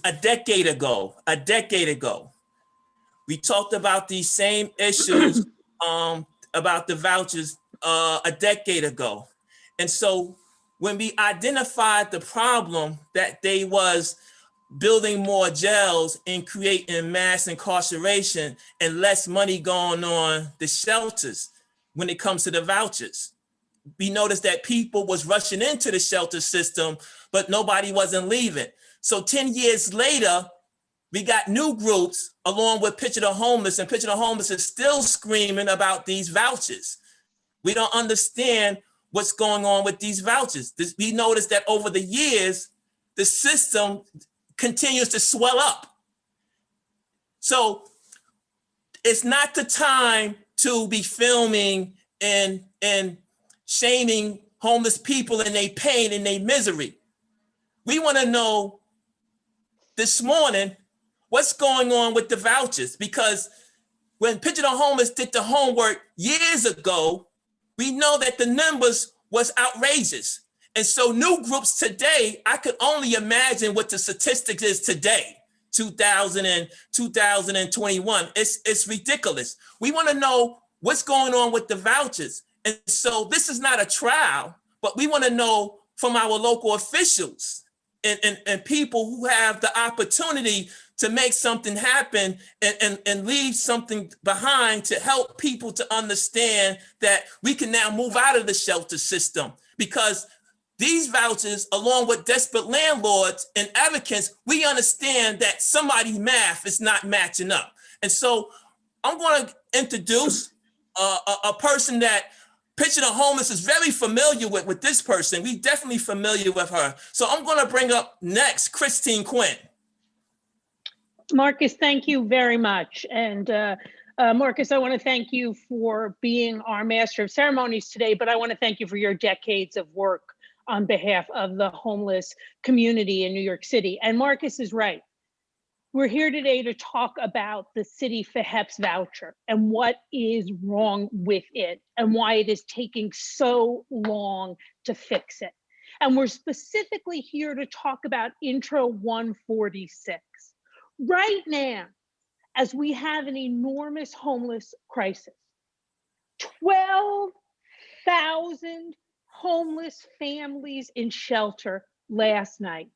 a decade ago, we talked about these same issues about the vouchers a decade ago. And so when we identified the problem that they was building more jails and creating mass incarceration and less money going on the shelters when it comes to the vouchers, we noticed that people was rushing into the shelter system, but nobody wasn't leaving. So 10 years later, we got new groups along with Picture the Homeless, and Picture the Homeless is still screaming about these vouchers. We don't understand what's going on with these vouchers. We noticed that over the years, the system continues to swell up. So it's not the time to be filming and shaming homeless people in their pain and their misery. We want to know this morning what's going on with the vouchers, because when Picture the Homeless did the homework years ago, we know that the numbers was outrageous. And so new groups today, I could only imagine what the statistics is today, 2021. It's ridiculous. We want to know what's going on with the vouchers. And so this is not a trial, but we want to know from our local officials and people who have the opportunity to make something happen and leave something behind to help people to understand that we can now move out of the shelter system, because these vouchers, along with desperate landlords and advocates, we understand that somebody's math is not matching up. And so I'm going to introduce a person that Picture the Homeless is very familiar with this person. We definitely familiar with her. So I'm going to bring up next Christine Quinn. Marcus, thank you very much. And Marcus, I want to thank you for being our Master of Ceremonies today, but I want to thank you for your decades of work on behalf of the homeless community in New York City. And Marcus is right. We're here today to talk about the CityFHEPS voucher and what is wrong with it and why it is taking so long to fix it. And we're specifically here to talk about Intro 146. Right now, as we have an enormous homeless crisis, 12,000 homeless families in shelter last night.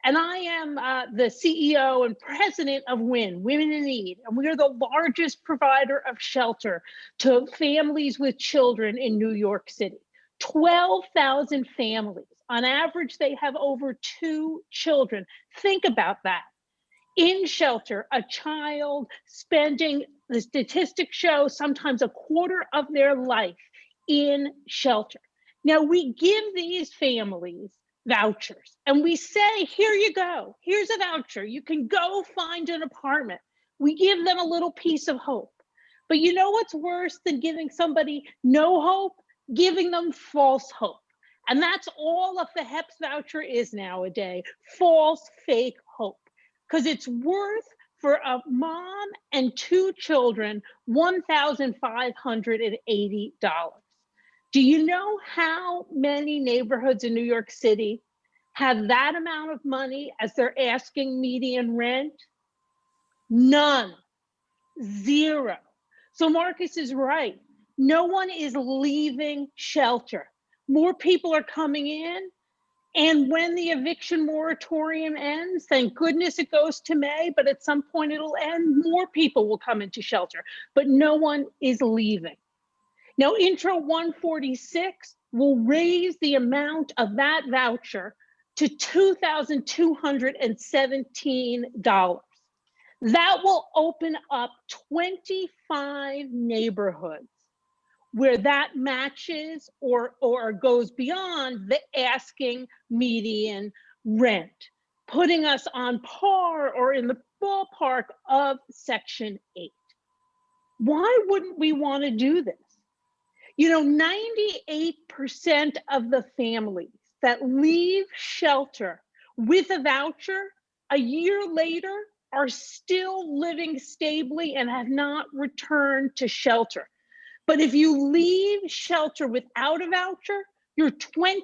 And I am the CEO and president of WIN, Women in Need, and we are the largest provider of shelter to families with children in New York City. 12,000 families. On average, they have over 2 children. Think about that. In shelter, a child spending, the statistics show, sometimes a quarter of their life in shelter. Now, we give these families vouchers and we say, here you go, here's a voucher, you can go find an apartment. We give them a little piece of hope. But you know what's worse than giving somebody no hope? Giving them false hope. And that's all a FHEPS voucher is nowadays, false, fake hope. Because it's worth, for a mom and 2 children, $1,580. Do you know how many neighborhoods in New York City have that amount of money as their asking median rent? None, 0. So Marcus is right. No one is leaving shelter. More people are coming in. And when the eviction moratorium ends, thank goodness it goes to May, but at some point it'll end, more people will come into shelter, but no one is leaving. Now, Intro 146 will raise the amount of that voucher to $2,217. That will open up 25 neighborhoods where that matches or goes beyond the asking median rent, putting us on par or in the ballpark of Section 8. Why wouldn't we want to do this? You know, 98% of the families that leave shelter with a voucher a year later are still living stably and have not returned to shelter. But if you leave shelter without a voucher, you're 20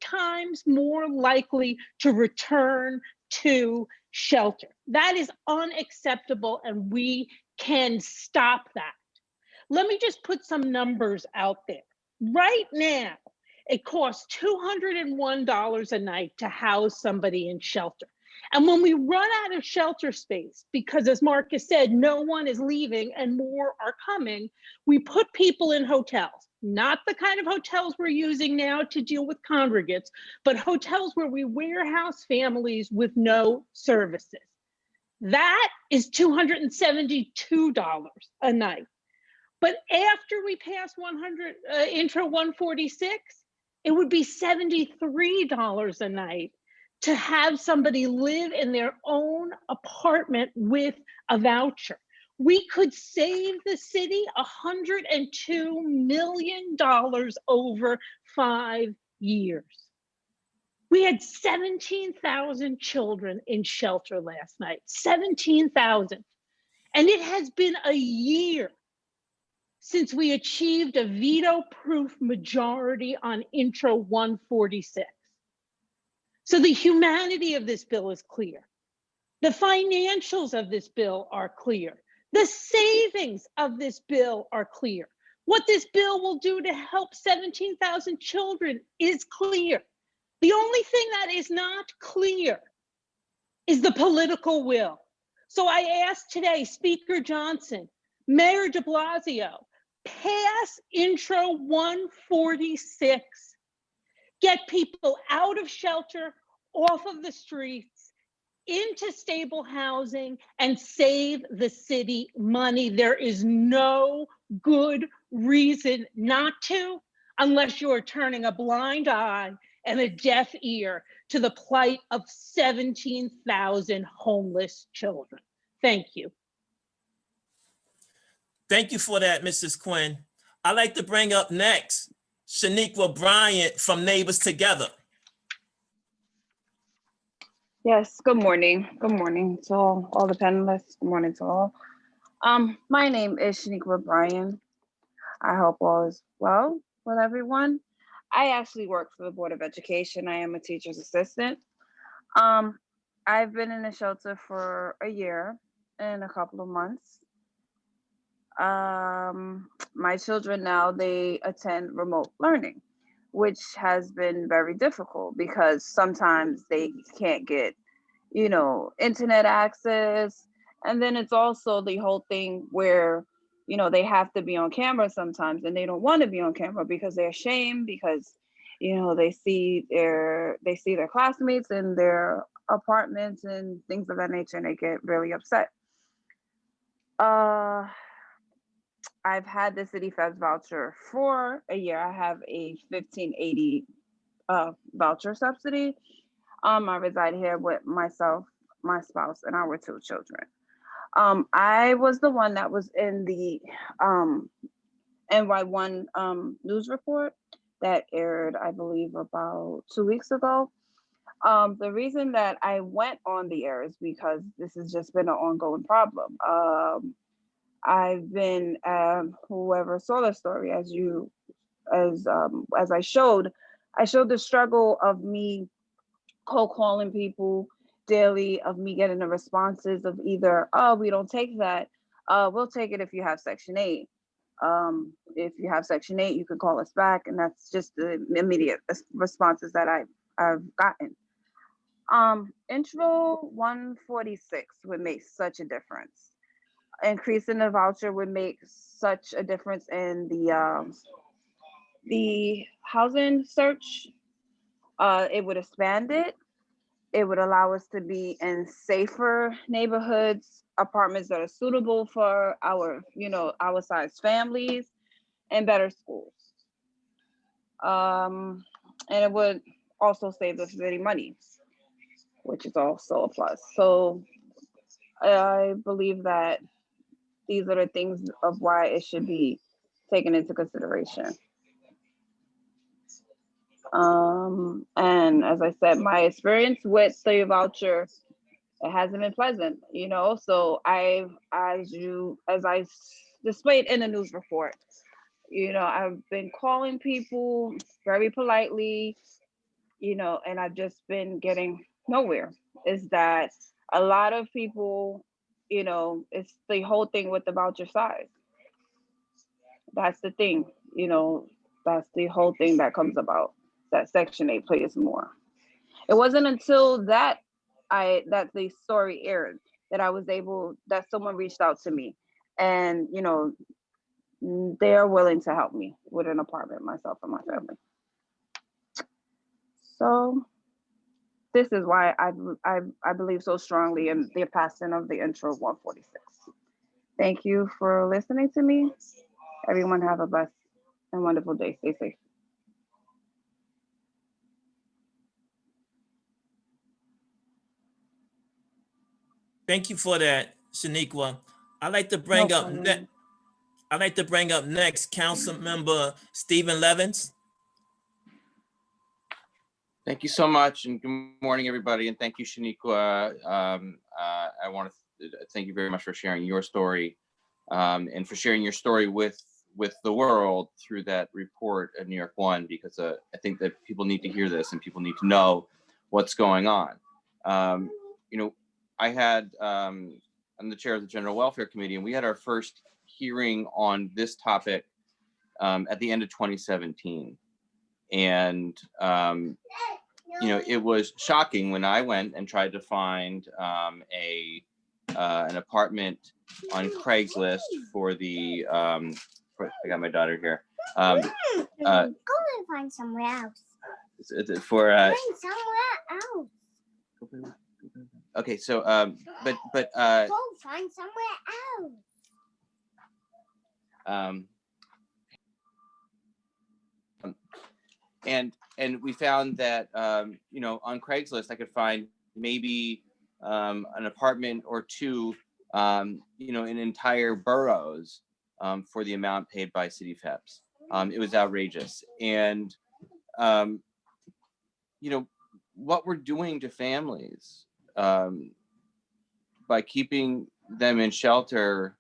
times more likely to return to shelter. That is unacceptable, and we can stop that. Let me just put some numbers out there. Right now, it costs $201 a night to house somebody in shelter. And when we run out of shelter space, because as Marcus said, no one is leaving and more are coming, we put people in hotels, not the kind of hotels we're using now to deal with congregates, but hotels where we warehouse families with no services. That is $272 a night. But after we pass 100, intro 146, it would be $73 a night to have somebody live in their own apartment with a voucher. We could save the city $102 million over 5 years. We had 17,000 children in shelter last night, 17,000. And it has been a year since we achieved a veto-proof majority on intro 146. So the humanity of this bill is clear. The financials of this bill are clear. The savings of this bill are clear. What this bill will do to help 17,000 children is clear. The only thing that is not clear is the political will. So I asked today, Speaker Johnson, Mayor de Blasio, pass intro 146. Get people out of shelter, off of the streets, into stable housing, and save the city money. There is no good reason not to, unless you're turning a blind eye and a deaf ear to the plight of 17,000 homeless children. Thank you. Thank you for that, Mrs. Quinn. I'd like to bring up next, Shaniqua Bryant from Neighbors Together. Yes, good morning. Good morning to all the panelists. Good morning to all. My name is Shaniqua Bryan. I hope all is well with everyone. I actually work for the Board of Education. I am a teacher's assistant. I've been in the shelter for a year and a couple of months. My children now, they attend remote learning, which has been very difficult because sometimes they can't get, internet access. And then it's also the whole thing where, they have to be on camera sometimes and they don't want to be on camera because they're ashamed because, they see their classmates in their apartments and things of that nature and they get really upset. I've had the CityFHEPS voucher for a year. I have a 1580 voucher subsidy. I reside here with myself, my spouse, and our 2 children. I was the one that was in the NY1 news report that aired, I believe, about 2 weeks ago. The reason that I went on the air is because this has just been an ongoing problem. I've been, whoever saw the story, as I showed the struggle of me cold calling people daily, of me getting the responses of either, oh, we don't take that, we'll take it if you have Section 8. If you have Section 8, you can call us back, and that's just the immediate responses that I've gotten. Intro 146 would make such a difference. Increasing the voucher would make such a difference in the housing search. It would expand it. It would allow us to be in safer neighborhoods, apartments that are suitable for our size families, and better schools. And it would also save the city money, which is also a plus. So I believe that these are the things of why it should be taken into consideration. And as I said, my experience with the voucher, it hasn't been pleasant, so as I displayed in the news report, I've been calling people very politely, and I've just been getting nowhere. is that a lot of people, you know, it's the whole thing with the voucher size. That's the thing, you know, that's the whole thing that comes about, that Section 8 pays more. It wasn't until that the story aired that I was able, that someone reached out to me, and you know, they are willing to help me with an apartment, myself and my family. So this is why I believe so strongly in the passing of the intro 146. Thank you for listening to me. Everyone have a blessed and wonderful day. Stay safe. Thank you for that, Shaniqua. I'd like to No bring up problem. I'd like to bring up next Council Member Stephen Levins. Thank you so much, and good morning, everybody. And thank you, Shaniqua. I want to thank you very much for sharing your story, and for sharing your story with the world through that report at New York One, because I think that people need to hear this and people need to know what's going on. You know, I'm the chair of the General Welfare Committee, and we had our first hearing on this topic at the end of 2017. And you know, it was shocking when I went and tried to find an apartment on Craigslist for the I got my daughter here. Go and find somewhere else. For find somewhere else. Okay, so but go find somewhere else. And we found that you know, on Craigslist I could find maybe an apartment or two, you know, in entire boroughs for the amount paid by CityFHEPS. It was outrageous. And you know, what we're doing to families by keeping them in shelter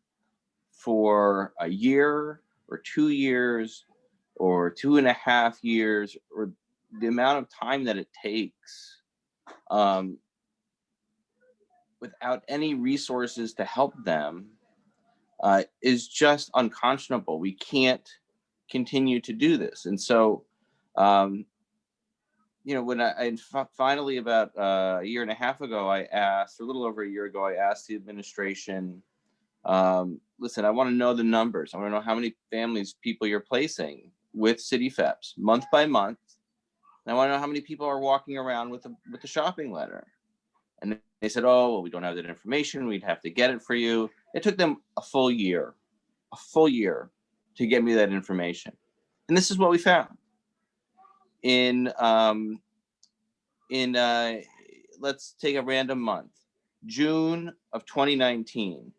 for a year or 2 years or 2.5 years, or the amount of time that it takes, without any resources to help them, is just unconscionable. We can't continue to do this. And so, you know, when I finally, about a year and a half ago, I asked, or a little over a year ago, I asked the administration, listen, I want to know the numbers. I want to know how many families, people you're placing with CityFHEPS month by month. And I want to know how many people are walking around with the shopping letter. And they said, oh, well, we don't have that information. We'd have to get it for you. It took them a full year to get me that information. And this is what we found. Let's take a random month, June of 2019,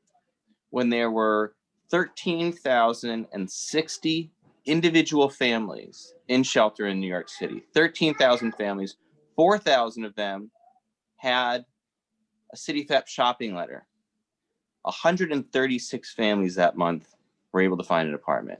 when there were 13,060 individual families in shelter in New York City. 13,000 families, 4,000 of them had a CityFHEPS shopping letter. 136 families that month were able to find an apartment.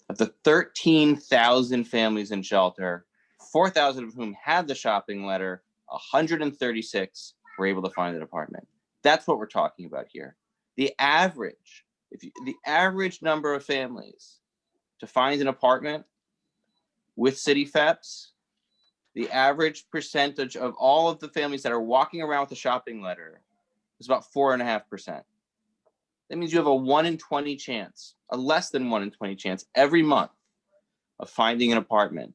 Of the 13,000 families in shelter, 4,000 of whom had the shopping letter, 136 were able to find an apartment. That's what we're talking about here. The average, the average number of families to find an apartment with CityFHEPS, the average percentage of all of the families that are walking around with a shopping letter is about 4.5%. That means you have a 1 in 20 chance, a less than 1 in 20 chance every month of finding an apartment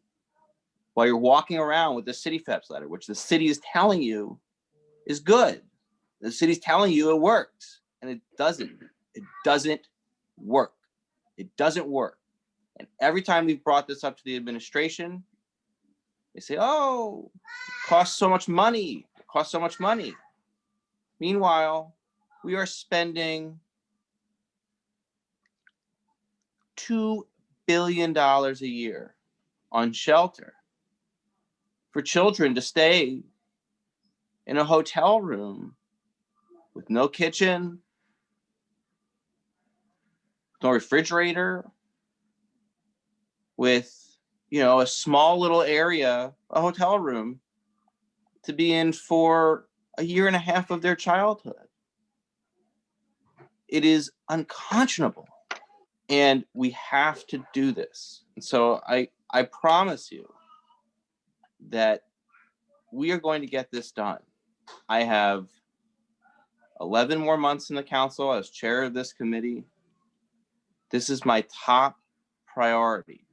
while you're walking around with the CityFHEPS letter, which the city is telling you is good. The city's telling you it works, and it doesn't. It doesn't work. It doesn't work. And every time we've brought this up to the administration, they say, oh, it costs so much money. It costs so much money. Meanwhile, we are spending $2 billion a year on shelter for children to stay in a hotel room with no kitchen, no refrigerator, with, you know, a small little area, a hotel room to be in for a year and a half of their childhood. It is unconscionable, and we have to do this. And so I promise you that we are going to get this done. I have 11 more months in the council as chair of this committee. This is my top priority.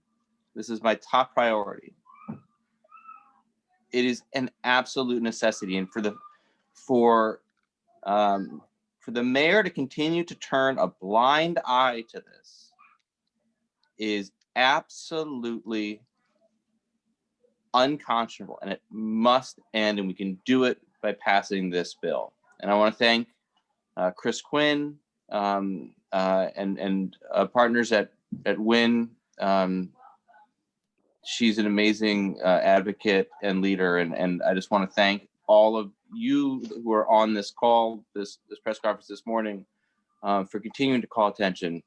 This is my top priority. It is an absolute necessity, and for the mayor to continue to turn a blind eye to this is absolutely unconscionable, and it must end, and we can do it by passing this bill. And I want to thank Chris Quinn and partners at WIN. She's an amazing advocate and leader, and I just want to thank all of you who are on this call, this press conference this morning, for continuing to call attention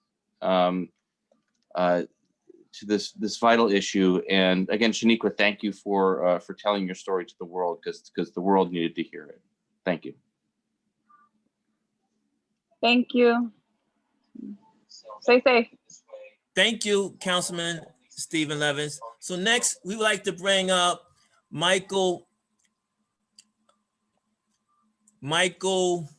to this vital issue. And again, Shaniqua, thank you for telling your story to the world, because the world needed to hear it. Thank you. Thank you. Stay safe. Thank you, Councilman Stephen Levins. So next, we would like to bring up Michael Mungalo.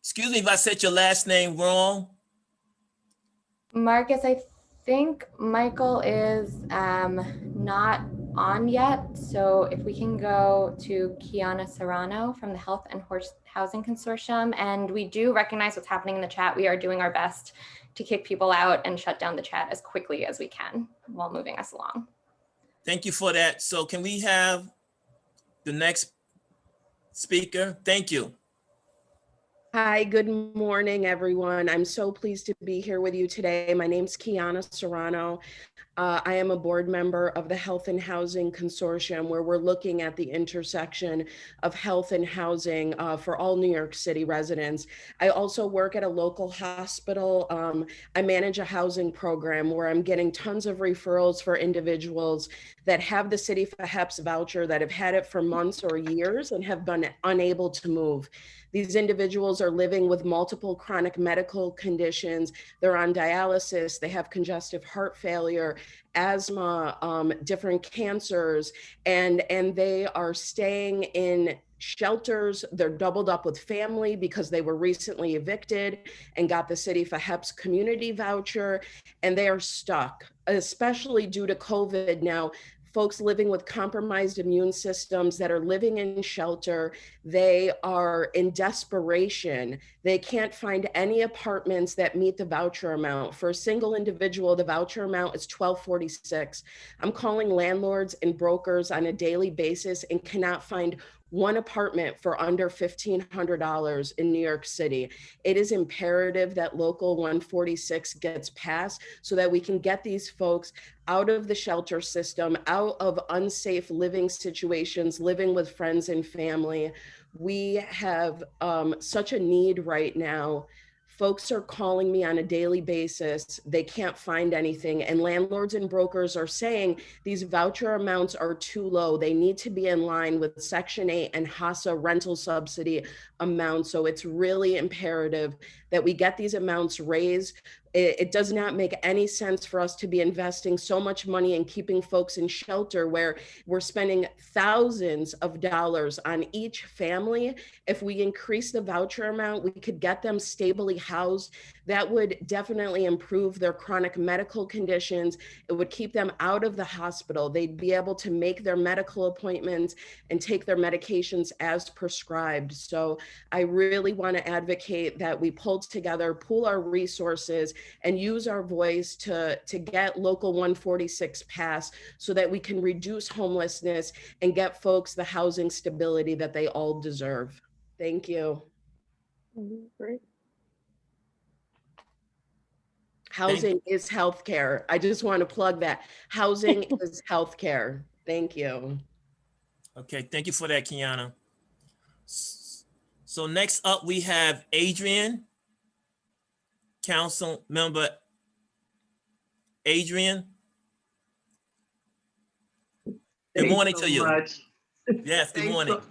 Excuse me if I said your last name wrong. Marcus, I think Michael is not on yet. So if we can go to Kiana Serrano from the Health and Housing Consortium. And we do recognize what's happening in the chat. We are doing our best to kick people out and shut down the chat as quickly as we can while moving us along. Thank you for that. So can we have the next speaker? Thank you. Hi, good morning, everyone. I'm so pleased to be here with you today. My name's Kiana Serrano. I am a board member of the Health and Housing Consortium, where we're looking at the intersection of health and housing for all New York City residents. I also work at a local hospital. I manage a housing program where I'm getting tons of referrals for individuals that have the CityFHEPS voucher, that have had it for months or years and have been unable to move. These individuals are living with multiple chronic medical conditions. They're on dialysis, they have congestive heart failure, asthma, different cancers, and they are staying in shelters. They're doubled up with family because they were recently evicted and got the CityFHEPS community voucher, and they are stuck, especially due to COVID now. Folks living with compromised immune systems that are living in shelter, they are in desperation. They can't find any apartments that meet the voucher amount. For a single individual, the voucher amount is $1,246. I'm calling landlords and brokers on a daily basis and cannot find one apartment for under $1,500 in New York City. It is imperative that Local 146 gets passed so that we can get these folks out of the shelter system, out of unsafe living situations, living with friends and family. We have such a need right now. Folks are calling me on a daily basis. They can't find anything. And landlords and brokers are saying these voucher amounts are too low. They need to be in line with Section 8 and HASA rental subsidy amounts. So it's really imperative that we get these amounts raised. It does not make any sense for us to be investing so much money in keeping folks in shelter where we're spending thousands of dollars on each family. If we increase the voucher amount, we could get them stably housed. That would definitely improve their chronic medical conditions. It would keep them out of the hospital. They'd be able to make their medical appointments and take their medications as prescribed. So I really want to advocate that we pull together, pool our resources, and use our voice to get Local 146 passed so that we can reduce homelessness and get folks the housing stability that they all deserve. Thank you. Great. Housing is healthcare. I just want to plug that. Housing is healthcare. Thank you. Okay, thank you for that, Kiana. So next up, we have Adrian, Council Member Adrian. Good morning to you. Yes, good Thanks morning.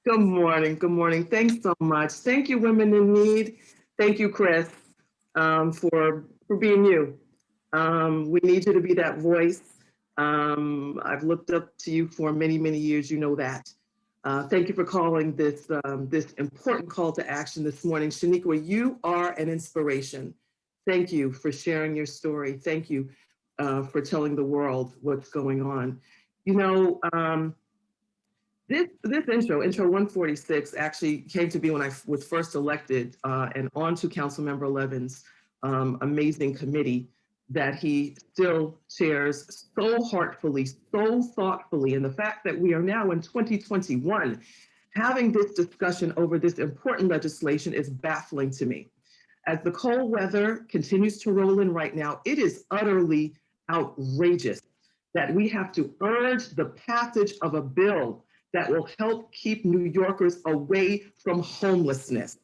Good morning. Good morning. Thanks so much. Thank you, Women in Need. Thank you, Chris, for being you. We need you to be that voice. I've looked up to you for many, many years. You know that. Thank you for calling this this important call to action this morning. Shaniqua, you are an inspiration. Thank you for sharing your story. Thank you for telling the world what's going on. You know, this intro 146, actually came to be when I was first elected and onto Councilmember Levin's amazing committee that he still chairs so heartfully, so thoughtfully. And the fact that we are now in 2021 having this discussion over this important legislation is baffling to me. As the cold weather continues to roll in right now, it is utterly outrageous that we have to urge the passage of a bill that will help keep New Yorkers away from homelessness.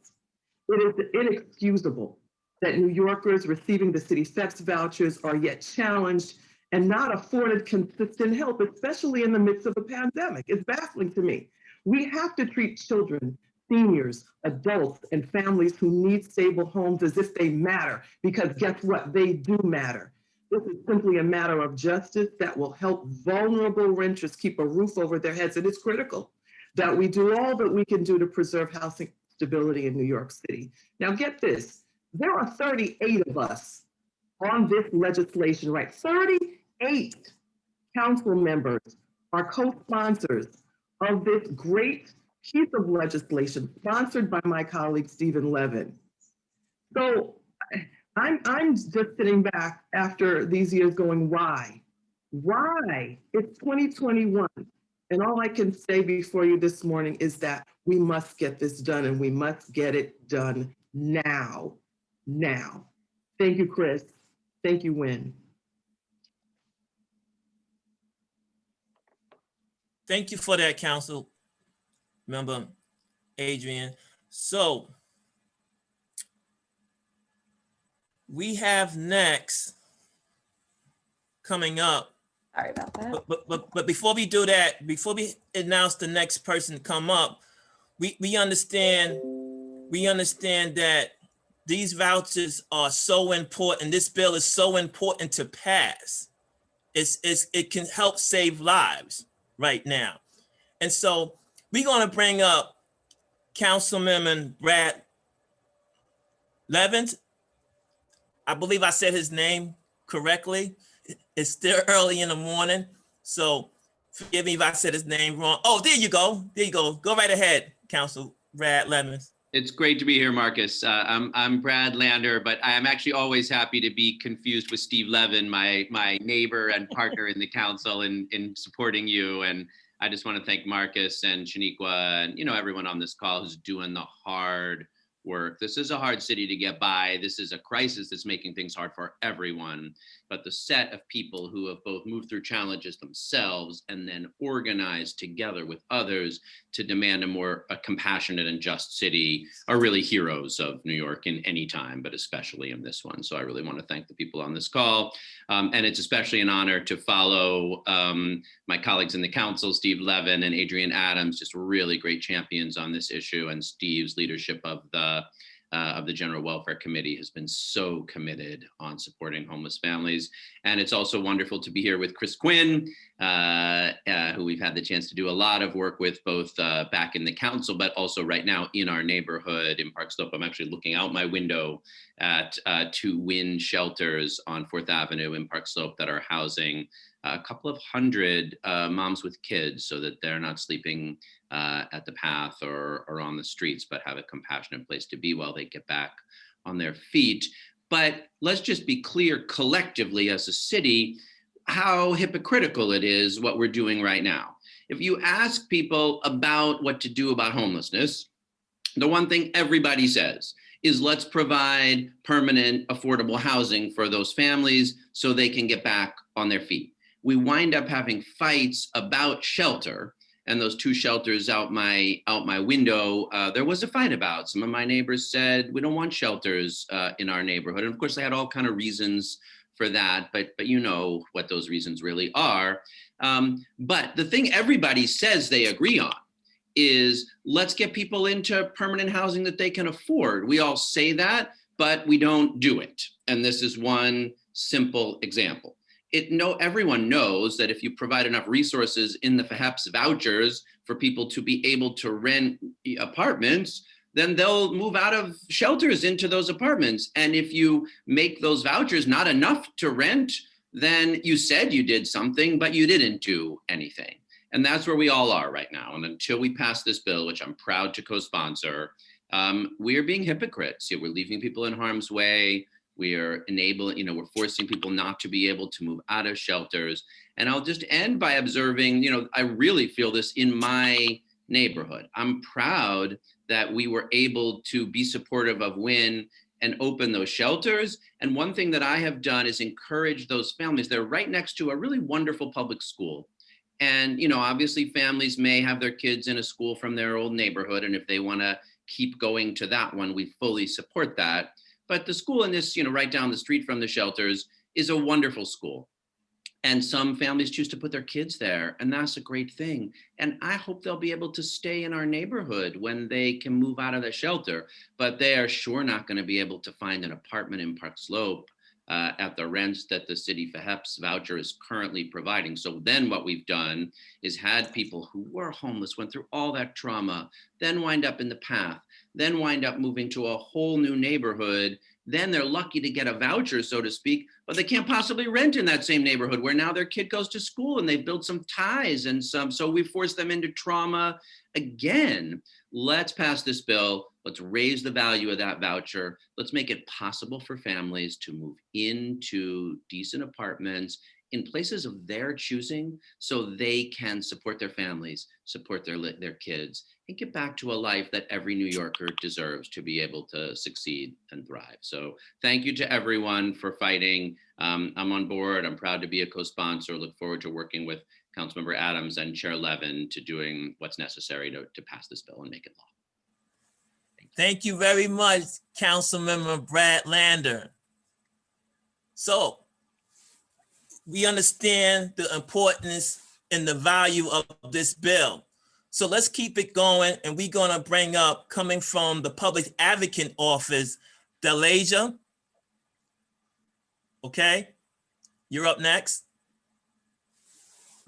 It is inexcusable that New Yorkers receiving the CityFHEPS vouchers are yet challenged and not afforded consistent help, especially in the midst of a pandemic. It's baffling to me. We have to treat children, seniors, adults, and families who need stable homes as if they matter, because guess what? They do matter. This is simply a matter of justice that will help vulnerable renters keep a roof over their heads. And it's critical that we do all that we can do to preserve housing stability in New York City. Now get this, there are 38 of us on this legislation, right? 38 council members are co-sponsors of this great piece of legislation sponsored by my colleague, Stephen Levin. So I'm just sitting back after these years going, why? Why? It's 2021. And all I can say before you this morning is that we must get this done, and we must get it done now. Now. Thank you, Chris. Thank you, Wynn. Thank you for that, Council Member Adrian. So we have next coming up. Sorry about that. But before we do that, before we announce the next person to come up, we understand that these vouchers are so important. This bill is so important to pass. It can help save lives right now. And so we're going to bring up Councilman Brad Levins. I believe I said his name correctly. It's still early in the morning, so forgive me if I said his name wrong. Oh, there you go. There you go. Go right ahead, Council Brad Levins. It's great to be here, Marcus. I'm Brad Lander, but I am actually always happy to be confused with Steve Levin, my neighbor and partner in the council in supporting you. And I just want to thank Marcus and Shaniqua and everyone on this call who's doing the hard work. This is a hard city to get by. This is a crisis that's making things hard for everyone. But the set of people who have both moved through challenges themselves and then organized together with others to demand a compassionate and just city are really heroes of New York in any time, but especially in this one. So I really want to thank the people on this call. And it's especially an honor to follow my colleagues in the council, Steve Levin and Adrian Adams, just really great champions on this issue. And Steve's leadership of the General Welfare Committee has been so committed on supporting homeless families. And it's also wonderful to be here with Chris Quinn, who we've had the chance to do a lot of work with, both back in the council, but also right now in our neighborhood in Park Slope. I'm actually looking out my window at 2 WIN shelters on 4th Avenue in Park Slope that are housing a couple of hundred moms with kids so that they're not sleeping at the path or on the streets, but have a compassionate place to be while they get back on their feet. But let's just be clear collectively as a city how hypocritical it is what we're doing right now. If you ask people about what to do about homelessness, the one thing everybody says is let's provide permanent affordable housing for those families so they can get back on their feet. We wind up having fights about shelter, and those 2 shelters out my window, there was a fight about. Some of my neighbors said, we don't want shelters in our neighborhood. And of course, they had all kind of reasons for that, but you know what those reasons really are. But the thing everybody says they agree on is let's get people into permanent housing that they can afford. We all say that, but we don't do it. And this is one simple example. Everyone knows that if you provide enough resources in the CityFHEPS vouchers for people to be able to rent apartments, then they'll move out of shelters into those apartments. And if you make those vouchers not enough to rent, then you said you did something, but you didn't do anything. And that's where we all are right now. And until we pass this bill, which I'm proud to co-sponsor, we are being hypocrites. We're leaving people in harm's way. We are we're forcing people not to be able to move out of shelters. And I'll just end by observing, I really feel this in my neighborhood. I'm proud that we were able to be supportive of WIN and open those shelters. And one thing that I have done is encourage those families. They're right next to a really wonderful public school. And, obviously families may have their kids in a school from their old neighborhood. And if they want to keep going to that one, we fully support that. But the school in this, right down the street from the shelters is a wonderful school. And some families choose to put their kids there, and that's a great thing. And I hope they'll be able to stay in our neighborhood when they can move out of the shelter, but they are sure not going to be able to find an apartment in Park Slope at the rents that the CityFHEPS voucher is currently providing. So then what we've done is had people who were homeless, went through all that trauma, then wind up in the path, then wind up moving to a whole new neighborhood. Then they're lucky to get a voucher, so to speak, but they can't possibly rent in that same neighborhood where now their kid goes to school and they've built some ties and so we force them into trauma again. Let's pass this bill. Let's raise the value of that voucher. Let's make it possible for families to move into decent apartments in places of their choosing so they can support their families, support their kids, and get back to a life that every New Yorker deserves to be able to succeed and thrive. So thank you to everyone for fighting. I'm on board. I'm proud to be a co-sponsor. Look forward to working with Councilmember Adams and Chair Levin to doing what's necessary to pass this bill and make it law. Thank you very much, Councilmember Brad Lander. So we understand the importance and the value of this bill. So let's keep it going, and we're gonna bring up, coming from the Public Advocate Office, Delasia. Okay, you're up next.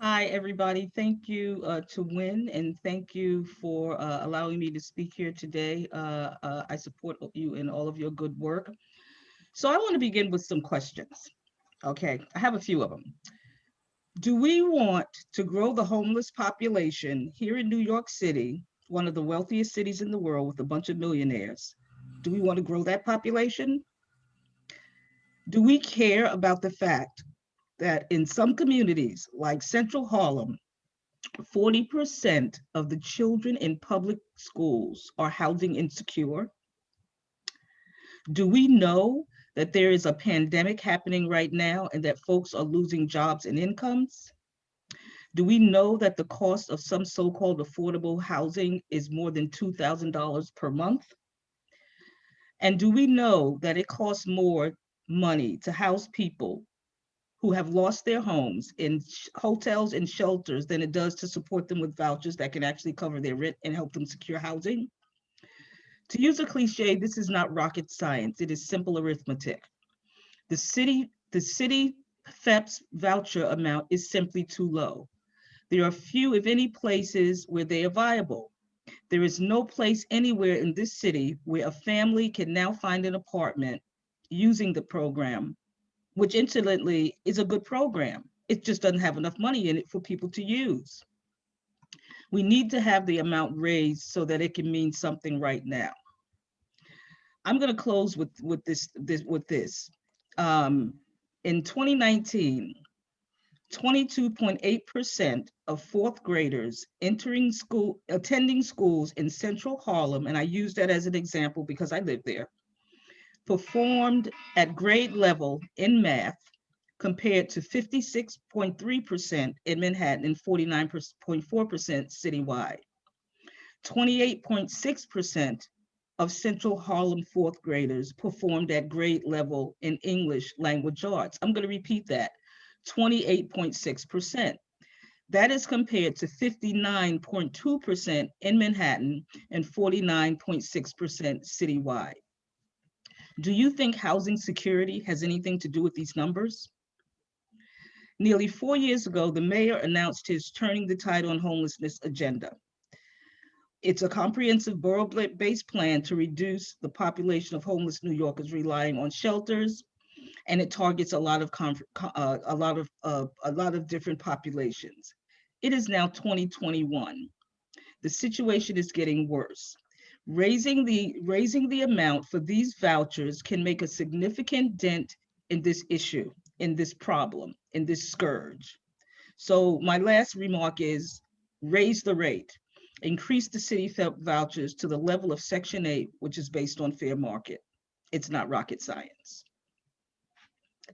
Hi, everybody. Thank you to WIN, and thank you for allowing me to speak here today. I support you in all of your good work. So I want to begin with some questions. Okay, I have a few of them. Do we want to grow the homeless population here in New York City, one of the wealthiest cities in the world with a bunch of millionaires? Do we want to grow that population? Do we care about the fact that in some communities like Central Harlem, 40% of the children in public schools are housing insecure? Do we know that there is a pandemic happening right now and that folks are losing jobs and incomes? Do we know that the cost of some so-called affordable housing is more than $2,000 per month? And do we know that it costs more money to house people who have lost their homes in hotels and shelters than it does to support them with vouchers that can actually cover their rent and help them secure housing? To use a cliche, this is not rocket science. It is simple arithmetic. The CityFHEPS voucher amount is simply too low. There are few, if any, places where they are viable. There is no place anywhere in this city where a family can now find an apartment using the program, which incidentally is a good program. It just doesn't have enough money in it for people to use. We need to have the amount raised so that it can mean something right now. I'm going to close with this. In 2019, 22.8% of fourth graders attending schools in Central Harlem, and I use that as an example because I live there, performed at grade level in math compared to 56.3% in Manhattan and 49.4% citywide. 28.6% of Central Harlem fourth graders performed at grade level in English language arts. I'm going to repeat that, 28.6%. That is compared to 59.2% in Manhattan and 49.6% citywide. Do you think housing security has anything to do with these numbers? Nearly 4 years ago, the mayor announced his Turning the Tide on Homelessness agenda. It's a comprehensive borough-based plan to reduce the population of homeless New Yorkers relying on shelters, and it targets a lot of different populations. It is now 2021. The situation is getting worse. Raising the amount for these vouchers can make a significant dent in this issue, in this problem, in this scourge. So my last remark is raise the rate, increase the CityFHEPS vouchers to the level of Section 8, which is based on fair market. It's not rocket science.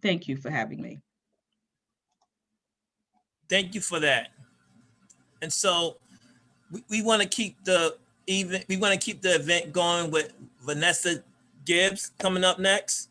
Thank you for having me. Thank you for that. And so we want to keep the event going with Vanessa Gibbs coming up next.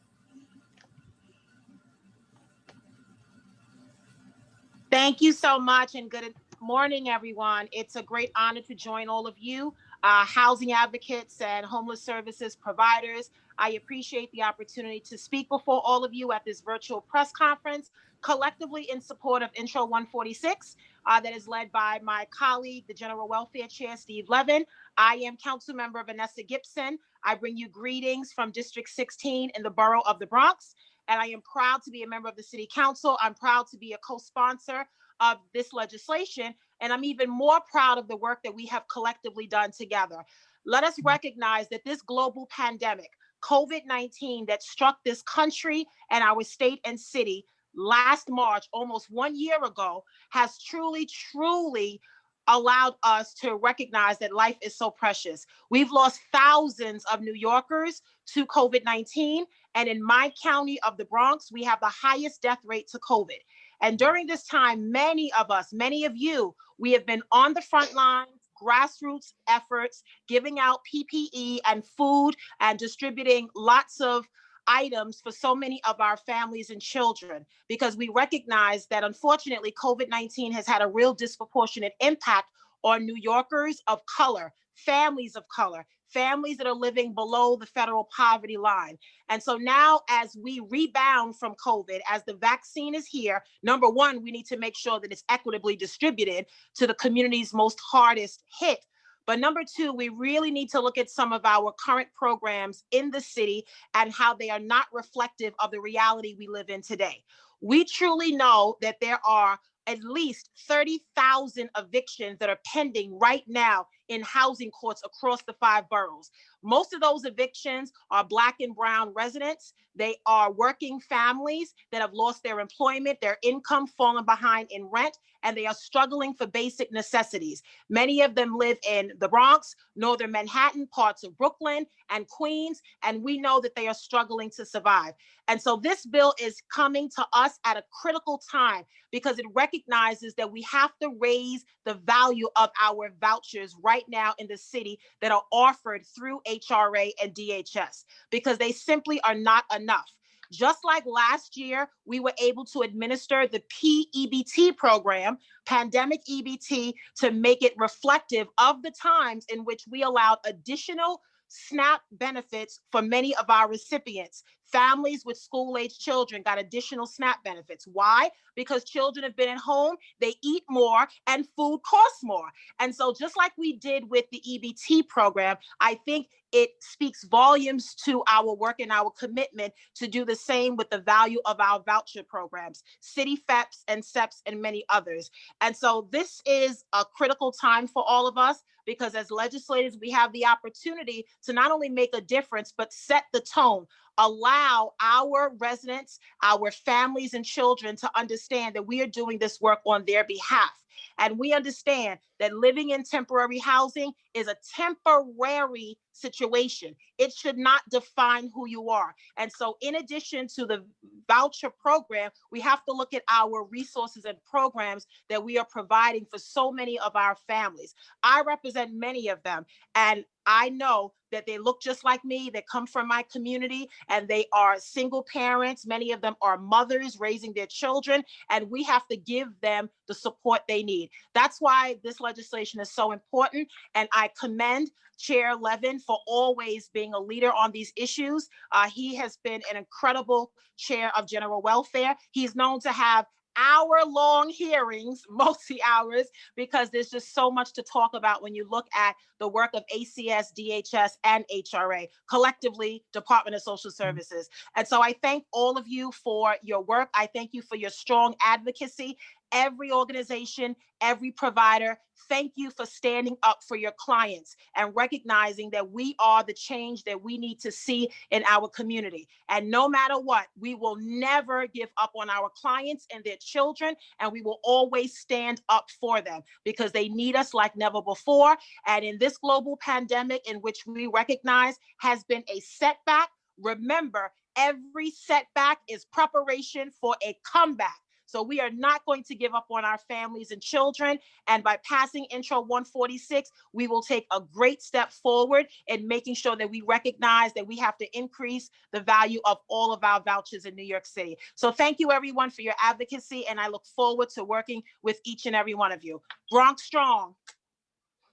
Thank you so much, and good morning, everyone. It's a great honor to join all of you, housing advocates and homeless services providers. I appreciate the opportunity to speak before all of you at this virtual press conference, collectively in support of Intro 146, that is led by my colleague, the General Welfare Chair, Steve Levin. I am Council Member Vanessa Gibson. I bring you greetings from District 16 in the borough of the Bronx. And I am proud to be a member of the City Council. I'm proud to be a co-sponsor of this legislation. And I'm even more proud of the work that we have collectively done together. Let us recognize that this global pandemic, COVID-19, that struck this country and our state and city last March, almost 1 year ago, has truly allowed us to recognize that life is so precious. We've lost thousands of New Yorkers to COVID-19. And in my county of the Bronx, we have the highest death rate to COVID. And during this time, many of us, many of you, we have been on the front lines, grassroots efforts, giving out PPE and food and distributing lots of items for so many of our families and children, because we recognize that unfortunately COVID-19 has had a real disproportionate impact on New Yorkers of color, families of color, families that are living below the federal poverty line. And so now as we rebound from COVID, as the vaccine is here, number one, we need to make sure that it's equitably distributed to the communities most hardest hit. But number two, we really need to look at some of our current programs in the city and how they are not reflective of the reality we live in today. We truly know that there are at least 30,000 evictions that are pending right now in housing courts across the 5 boroughs. Most of those evictions are Black and brown residents. They are working families that have lost their employment, their income fallen behind in rent, and they are struggling for basic necessities. Many of them live in the Bronx, Northern Manhattan, parts of Brooklyn and Queens, and we know that they are struggling to survive. And so this bill is coming to us at a critical time because it recognizes that we have to raise the value of our vouchers right now in the city that are offered through HRA and DHS, because they simply are not enough. Just like last year, we were able to administer the PEBT program, pandemic EBT, to make it reflective of the times in which we allowed additional SNAP benefits for many of our recipients. Families with school-age children got additional SNAP benefits. Why? Because children have been at home, they eat more, and food costs more. And so just like we did with the EBT program, I think it speaks volumes to our work and our commitment to do the same with the value of our voucher programs, CityFHEPS and CEPS and many others. And so this is a critical time for all of us, because as legislators, we have the opportunity to not only make a difference, but set the tone, allow our residents, our families and children to understand that we are doing this work on their behalf. And we understand that living in temporary housing is a temporary situation. It should not define who you are. And so in addition to the voucher program, we have to look at our resources and programs that we are providing for so many of our families. I represent many of them, and I know that they look just like me, they come from my community, and they are single parents. Many of them are mothers raising their children, and we have to give them the support they need. That's why this legislation is so important, and I commend Chair Levin for always being a leader on these issues. He has been an incredible chair of general welfare. He's known to have hour-long hearings, mostly hours, because there's just so much to talk about when you look at the work of ACS, DHS, and HRA, collectively, Department of Social Services. And so I thank all of you for your work. I thank you for your strong advocacy. Every organization, every provider, thank you for standing up for your clients and recognizing that we are the change that we need to see in our community. And no matter what, we will never give up on our clients and their children, and we will always stand up for them because they need us like never before. And in this global pandemic, in which we recognize has been a setback, remember, every setback is preparation for a comeback. So we are not going to give up on our families and children. And by passing Intro 146, we will take a great step forward in making sure that we recognize that we have to increase the value of all of our vouchers in New York City. So thank you everyone for your advocacy, and I look forward to working with each and every one of you. Bronx strong.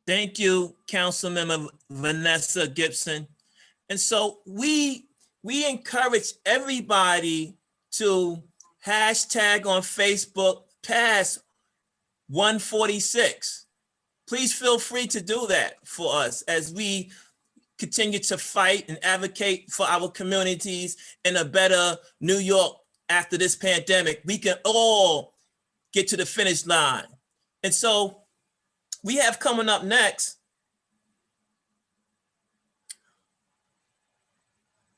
Thank you, Councilmember Vanessa Gibson. And so we encourage everybody to hashtag on Facebook pass 146. Please feel free to do that for us as we continue to fight and advocate for our communities in a better New York after this pandemic. We can all get to the finish line. And so we have coming up next.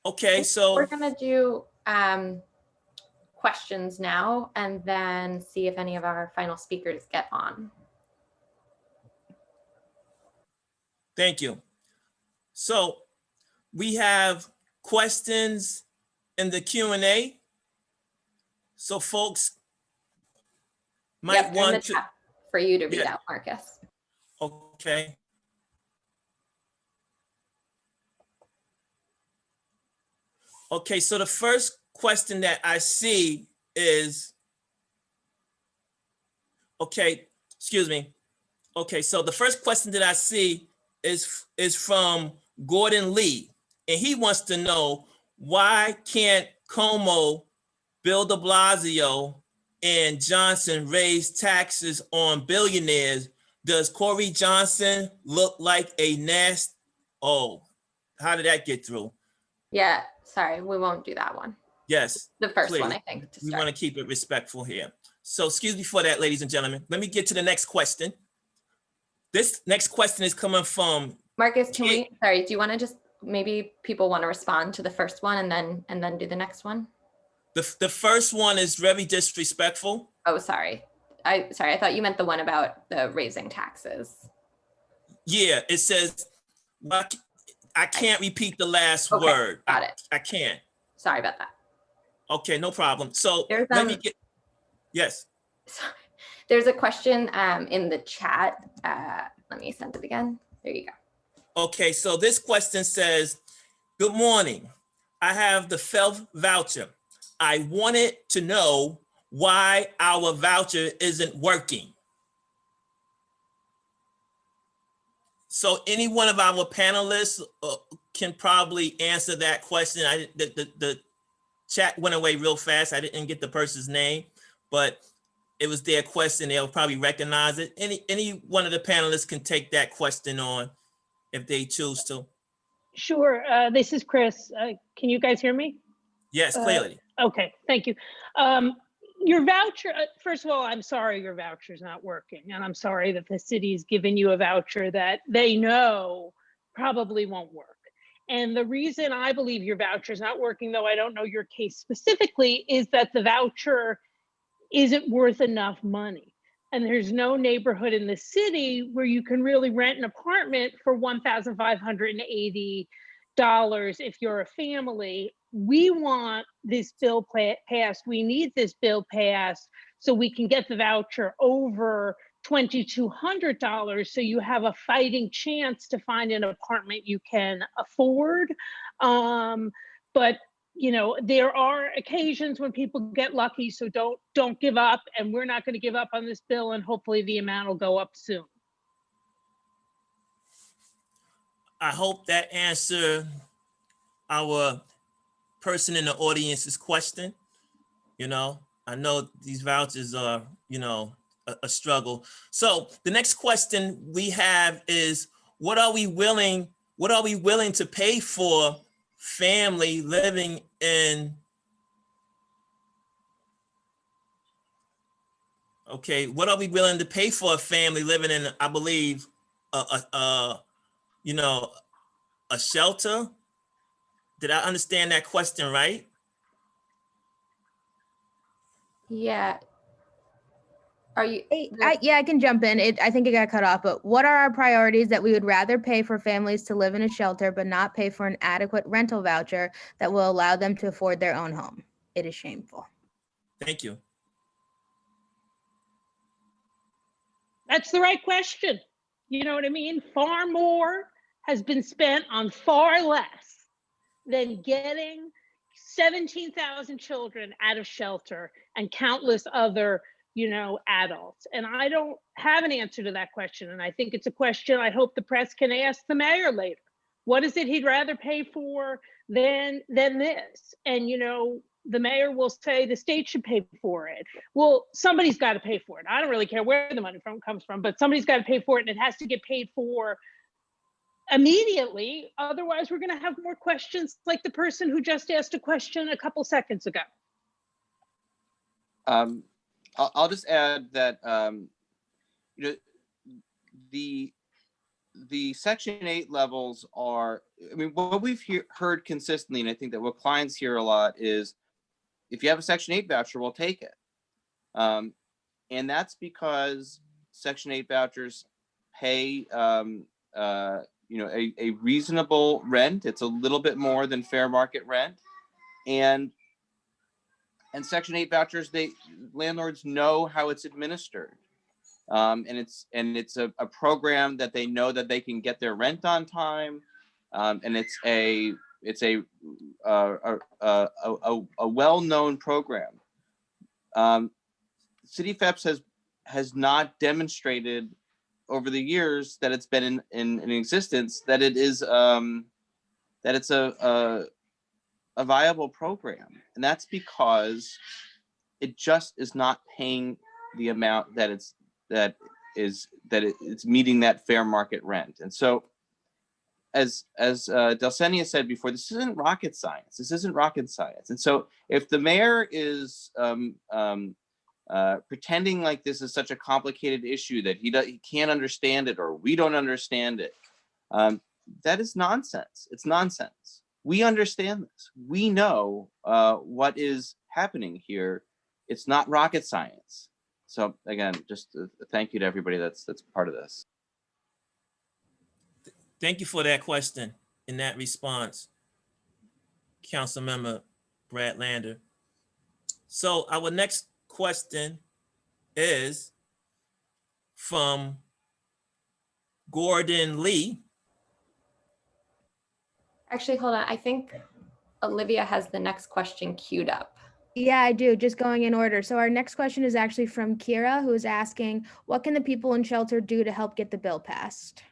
Okay, so we're gonna do questions now and then see if any of our final speakers get on. Thank you. So we have questions in the Q&A. So folks might want to for you to read out, Marcus. Okay. Okay, so the first question that I see is, okay, excuse me. Okay, so the first question that I see is from Gordon Lee, and he wants to know, why can't Como, Bill de Blasio, and Johnson raise taxes on billionaires? Does Corey Johnson look like a nest? Oh, how did that get through? Yeah, sorry, we won't do that one. Yes. The first please. one, I think. We want to keep it respectful here. So excuse me for that, ladies and gentlemen. Let me get to the next question. This next question is coming from Marcus. Can we? Sorry, do you want to just maybe people want to respond to the first one and then do the next one? The first one is very disrespectful. Oh, sorry. I thought you meant the one about the raising taxes. Yeah, it says, well, I can't repeat the last word. Got it. I can't. Sorry about that. Okay, no problem. So there's, let me get, yes. There's a question in the chat. Let me send it again. There you go. Okay, so this question says, good morning. I have the FHEPS voucher. I wanted to know why our voucher isn't working. So any one of our panelists can probably answer that question. The chat went away real fast. I didn't get the person's name, but it was their question. They'll probably recognize it. Any one of the panelists can take that question on if they choose to. Sure. This is Chris. Can you guys hear me? Yes, clearly. Okay, thank you. Your voucher, first of all, I'm sorry your voucher is not working. And I'm sorry that the city's given you a voucher that they know probably won't work. And the reason I believe your voucher is not working, though I don't know your case specifically, is that the voucher isn't worth enough money. And there's no neighborhood in the city where you can really rent an apartment for $1,580 if you're a family. We want this bill passed. We need this bill passed so we can get the voucher over $2,200 so you have a fighting chance to find an apartment you can afford. But you know, there are occasions when people get lucky, so don't give up, and we're not going to give up on this bill, and hopefully the amount will go up soon. I hope that answered our person in the audience's question. You know, I know these vouchers are, you know, a struggle. So the next question we have is, what are we willing to pay for family living in, okay, what are we willing to pay for a family living in, I believe, you know, a shelter? Did I understand that question right? Yeah. Are you? Yeah, I can jump in. I think it got cut off, but what are our priorities that we would rather pay for families to live in a shelter, but not pay for an adequate rental voucher that will allow them to afford their own home? It is shameful. Thank you. That's the right question. You know what I mean? Far more has been spent on far less than getting 17,000 children out of shelter and countless other, you know, adults. And I don't have an answer to that question. And I think it's a question I hope the press can ask the mayor later. What is it he'd rather pay for than this? And, you know, the mayor will say the state should pay for it. Well, somebody's got to pay for it. I don't really care where the money comes from, but somebody's got to pay for it, and it has to get paid for immediately. Otherwise, we're going to have more questions like the person who just asked a question a couple seconds ago. I'll just add that you know, the Section 8 levels are, I mean, what we've heard consistently, and I think that what clients hear a lot is, if you have a Section 8 voucher, we'll take it. And that's because Section 8 vouchers pay you know, a reasonable rent. It's a little bit more than fair market rent. And Section 8 vouchers, landlords know how it's administered. And it's a program that they know that they can get their rent on time. And it's a well-known program. CityFHEPS has not demonstrated over the years that it's been in existence that it is that it's a viable program, and that's because it just is not paying the amount that it's meeting that fair market rent. And so, as Delsenia said before, this isn't rocket science. This isn't rocket science. And so, if the mayor is pretending like this is such a complicated issue that he can't understand it, or we don't understand it, that is nonsense. It's nonsense. We understand this. We know what is happening here. It's not rocket science. So again, just a thank you to everybody that's part of this. Thank you for that question and that response, Councilmember Brad Lander. So our next question is from Gordon Lee. Actually, hold on. I think Olivia has the next question queued up. Yeah, I do. Just going in order. So our next question is actually from Kira, who is asking, what can the people in shelter do to help get the bill passed?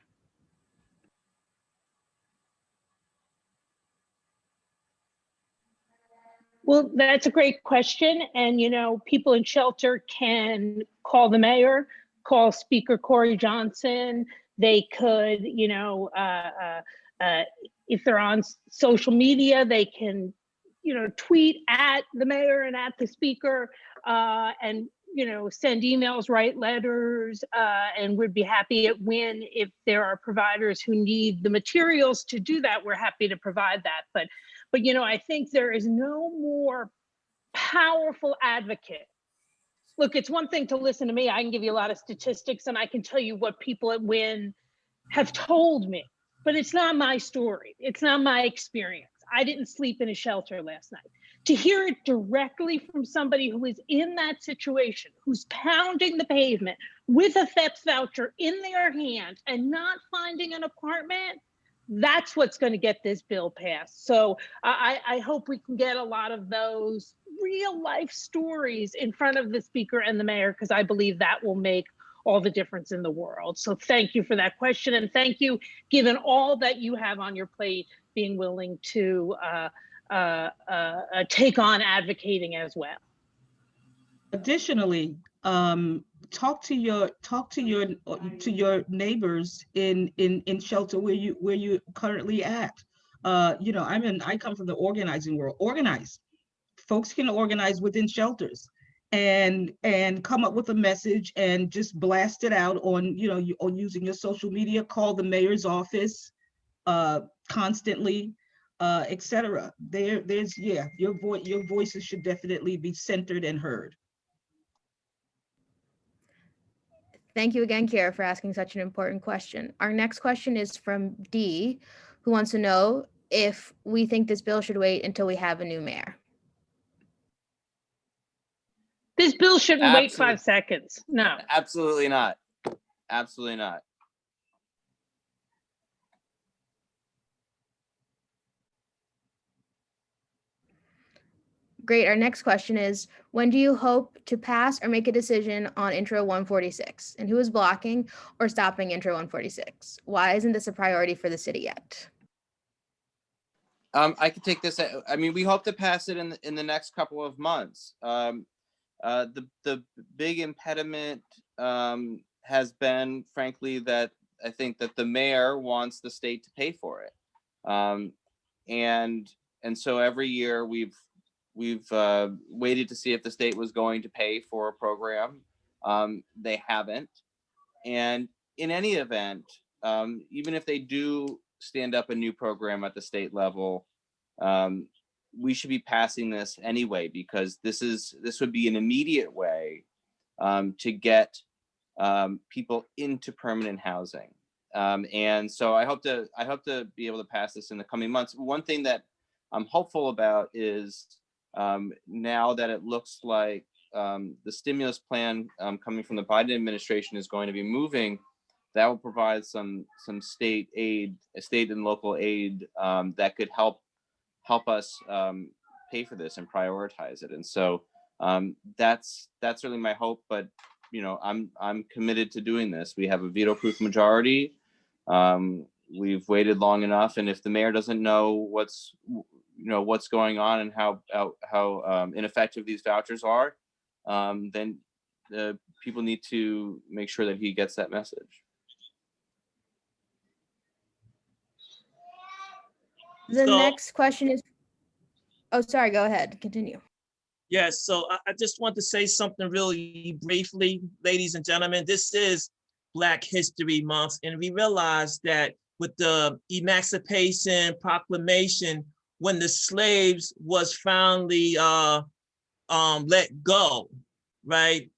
Well, that's a great question. And, you know, people in shelter can call the mayor, call Speaker Corey Johnson. They could, you know, if they're on social media, they can, you know, tweet at the mayor and at the speaker, and, you know, send emails, write letters, and we'd be happy at WIN if there are providers who need the materials to do that. We're happy to provide that. But you know, I think there is no more powerful advocate Look, it's one thing to listen to me. I can give you a lot of statistics and I can tell you what people at WIN have told me, but it's not my story. It's not my experience. I didn't sleep in a shelter last night. To hear it directly from somebody who is in that situation, who's pounding the pavement with a FHEPS voucher in their hand and not finding an apartment, that's what's going to get this bill passed. So I hope we can get a lot of those real life stories in front of the speaker and the mayor, because I believe that will make all the difference in the world. So thank you for that question. And thank you, given all that you have on your plate, being willing to take on advocating as well. Additionally, talk to your neighbors in shelter where you currently at. You know, I come from the organizing world. Organize. Folks can organize within shelters and come up with a message and just blast it out on, you know, on using your social media. Call the mayor's office constantly, etc. There's your voices should definitely be centered and heard. Thank you again, Kiera, for asking such an important question. Our next question is from D, who wants to know if we think this bill should wait until we have a new mayor. This bill shouldn't wait 5 seconds. No. Absolutely not. Absolutely not. Great. Our next question is, when do you hope to pass or make a decision on Intro 146? And who is blocking or stopping Intro 146? Why isn't this a priority for the city yet? I can take this. I mean, we hope to pass it in the next couple of months. The big impediment has been, frankly, that I think that the mayor wants the state to pay for it, and so every year we've waited to see if the state was going to pay for a program. They haven't, and in any event, even if they do stand up a new program at the state level, we should be passing this anyway, because this would be an immediate way to get people into permanent housing. And so I hope to be able to pass this in the coming months. One thing that I'm hopeful about is now that it looks like the stimulus plan coming from the Biden administration is going to be moving, that will provide some state aid, state and local aid that could help us pay for this and prioritize it. And so that's really my hope. But you know, I'm committed to doing this. We have a veto-proof majority. We've waited long enough, and if the mayor doesn't know what's going on and how ineffective these vouchers are, then people need to make sure that he gets that message. The next question is, oh, sorry, go ahead, continue. Yes, so I just want to say something really briefly, ladies and gentlemen. This is Black History Month, and we realize that with the Emancipation Proclamation, when the slaves was finally let go, right?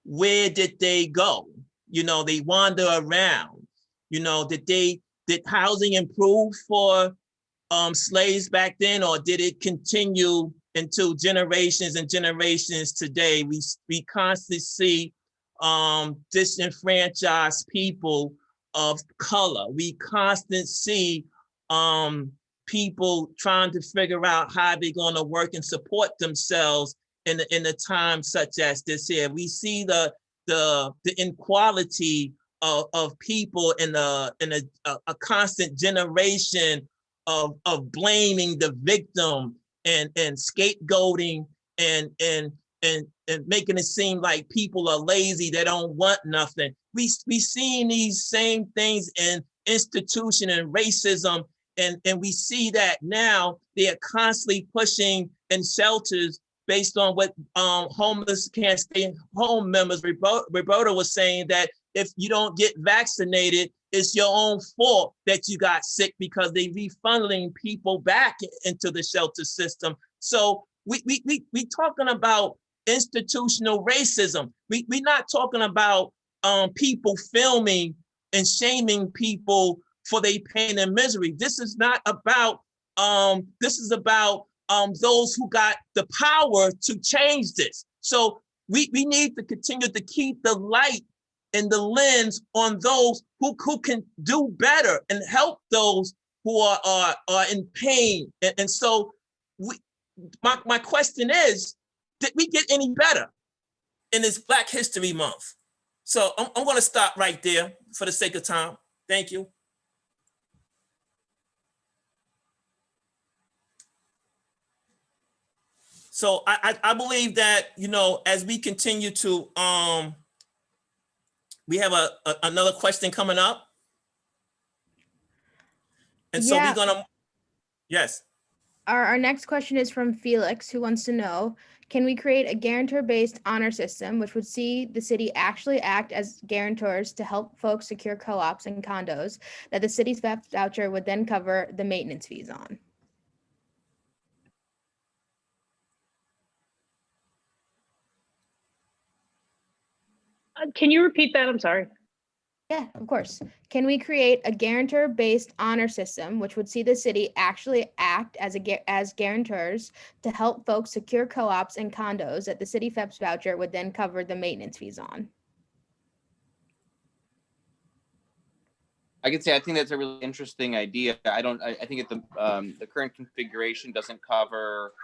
Where did they go? You know, they wander around. You know, did housing improve for slaves back then, or did it continue into generations and generations today? We constantly see disenfranchised people of color. We constantly see people trying to figure out how they're going to work and support themselves in a time such as this here. We see the inequality of people in a constant generation of blaming the victim and scapegoating and making it seem like people are lazy, they don't want nothing. We seen these same things in institution and racism, and we see that now they are constantly pushing in shelters based on what homeless can't stay home members. Roberta was saying that if you don't get vaccinated, it's your own fault that you got sick, because they refunneling people back into the shelter system. So we talking about institutional racism. We're not talking about people filming and shaming people for their pain and misery. This is not about, this is about those who got the power to change this. So we need to continue to keep the light and the lens on those who can do better and help those who are in pain. And so my question is, did we get any better in this Black History Month? So I'm going to stop right there for the sake of time. Thank you. So I believe that, you know, as we continue to, we have another question coming up. And so we're gonna, yes. Our next question is from Felix, who wants to know, can we create a guarantor-based honor system, which would see the city actually act as guarantors to help folks secure co-ops and condos that the city's CityFHEPS voucher would then cover the maintenance fees on? Can you repeat that? I'm sorry. Yeah, of course. Can we create a guarantor-based honor system, which would see the city actually act as guarantors to help folks secure co-ops and condos that the CityFHEPS voucher would then cover the maintenance fees on? I could say I think that's a really interesting idea. I think the current configuration doesn't cover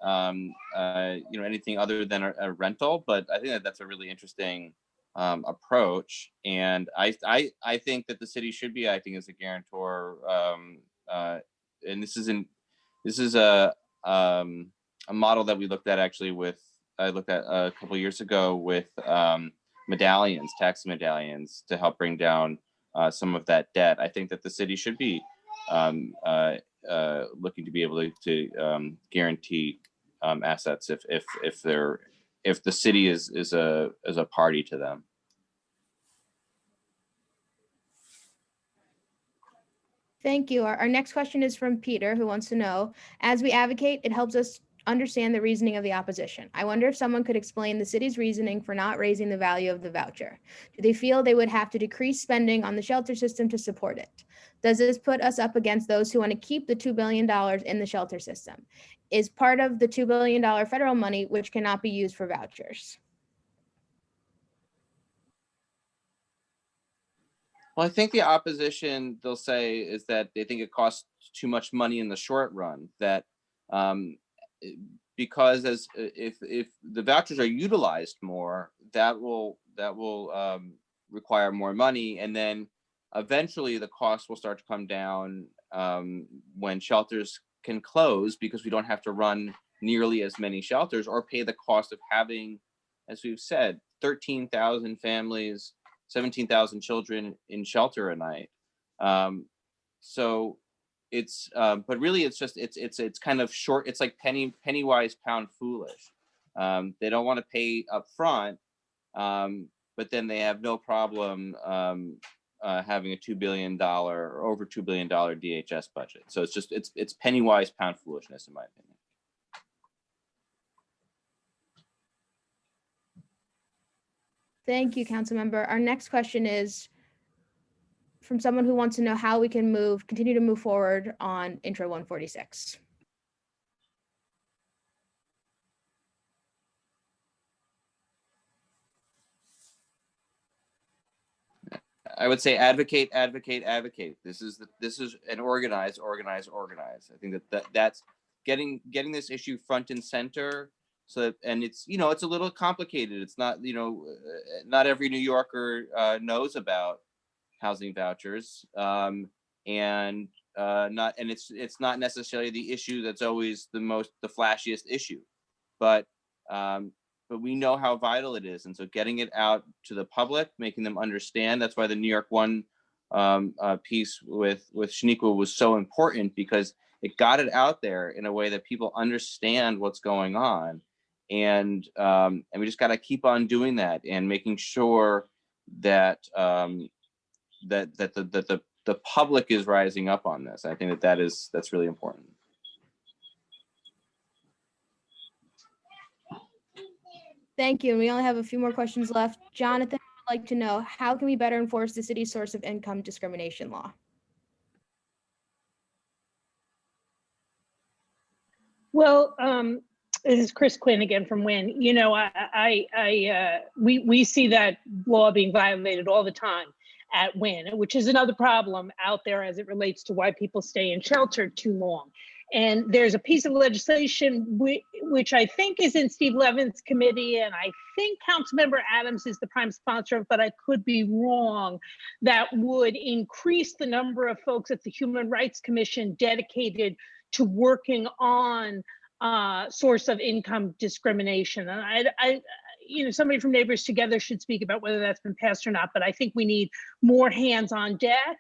anything other than a rental, but I think that's a really interesting approach. And I think that the city should be acting as a guarantor. And this is a model that we looked at I looked at a couple of years ago with medallions, tax medallions, to help bring down some of that debt. I think that the city should be looking to be able to guarantee assets if the city is a party to them. Thank you. Our next question is from Peter, who wants to know, as we advocate, it helps us understand the reasoning of the opposition. I wonder if someone could explain the city's reasoning for not raising the value of the voucher. Do they feel they would have to decrease spending on the shelter system to support it? Does this put us up against those who want to keep the $2 billion in the shelter system? Is part of the $2 billion federal money, which cannot be used for vouchers? Well, I think the opposition, they'll say, is that they think it costs too much money in the short run, that because if the vouchers are utilized more, that will require more money, and then eventually the cost will start to come down when shelters can close, because we don't have to run nearly as many shelters or pay the cost of having, as we've said, 13,000 families, 17,000 children in shelter a night. So it's, but really it's just, it's kind of short. It's like penny wise, pound foolish. They don't want to pay up front, but then they have no problem having a $2 billion or over $2 billion DHS budget. So it's just, it's penny wise, pound foolishness, in my opinion. Thank you, Councilmember. Our next question is from someone who wants to know how we can continue to move forward on Intro 146. I would say advocate, advocate, advocate. This is an organize. I think that's getting this issue front and center. So, and it's, it's a little complicated. It's not, not every New Yorker knows about housing vouchers, and it's not necessarily the issue that's always the flashiest issue, but we know how vital it is. And so getting it out to the public, making them understand. That's why the New York One piece with Shaniqua was so important, because it got it out there in a way that people understand what's going on. And we just got to keep on doing that and making sure that the public is rising up on this. I think that's really important. Thank you. And we only have a few more questions left. Jonathan would like to know, how can we better enforce the city's source of income discrimination law? Well, this is Chris Quinn again from WIN. You know, we see that law being violated all the time at WIN, which is another problem out there as it relates to why people stay in shelter too long. And there's a piece of legislation which I think is in Steve Levin's committee, and I think Councilmember Adams is the prime sponsor of, but I could be wrong, that would increase the number of folks at the Human Rights Commission dedicated to working on source of income discrimination. And I, you know, somebody from Neighbors Together should speak about whether that's been passed or not, but I think we need more hands on deck,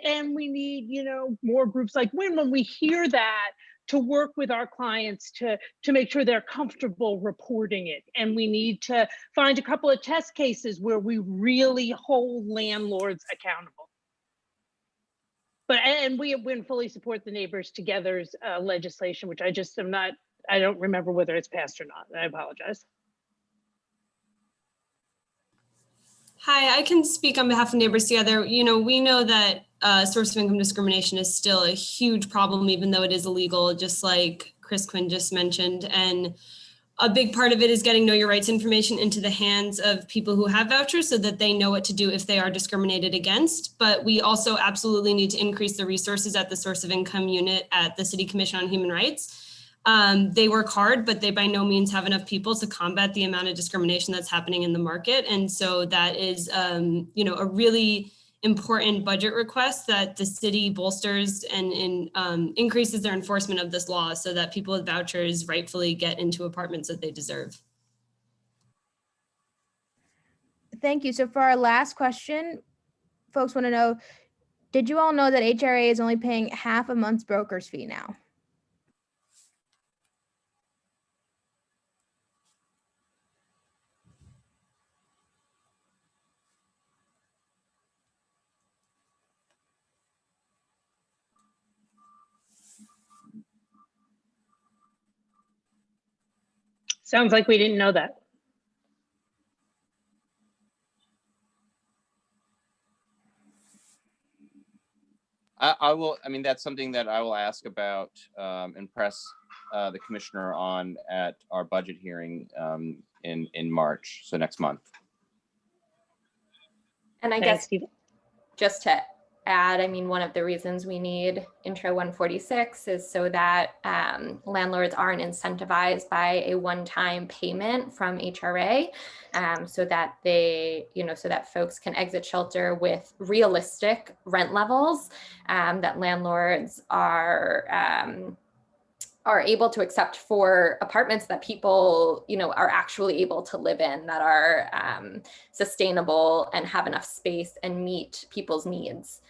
and we need, you know, more groups like WIN, when we hear that, to work with our clients to make sure they're comfortable reporting it. And we need to find a couple of test cases where we really hold landlords accountable. But, and we fully support the Neighbors Together's legislation, which I just am not, I don't remember whether it's passed or not. I apologize. Hi, I can speak on behalf of Neighbors Together. You know, we know that source of income discrimination is still a huge problem, even though it is illegal, just like Chris Quinn just mentioned. And a big part of it is getting know your rights information into the hands of people who have vouchers so that they know what to do if they are discriminated against. But we also absolutely need to increase the resources at the source of income unit at the City Commission on Human Rights. They work hard, but they by no means have enough people to combat the amount of discrimination that's happening in the market. And so that is, you know, a really important budget request that the city bolsters and increases their enforcement of this law so that people with vouchers rightfully get into apartments that they deserve. Thank you. So for our last question, folks want to know, did you all know that HRA is only paying half a month's broker's fee now? Sounds like we didn't know that. I will, I mean, that's something that I will ask about and press the commissioner on at our budget hearing in March, so next month. And I Thanks, guess Steve. just to add, I mean, one of the reasons we need Intro 146 is so that landlords aren't incentivized by a one-time payment from HRA, so that they, you know, so that folks can exit shelter with realistic rent levels that landlords are able to accept for apartments that people, you know, are actually able to live in, that are sustainable and have enough space and meet people's needs.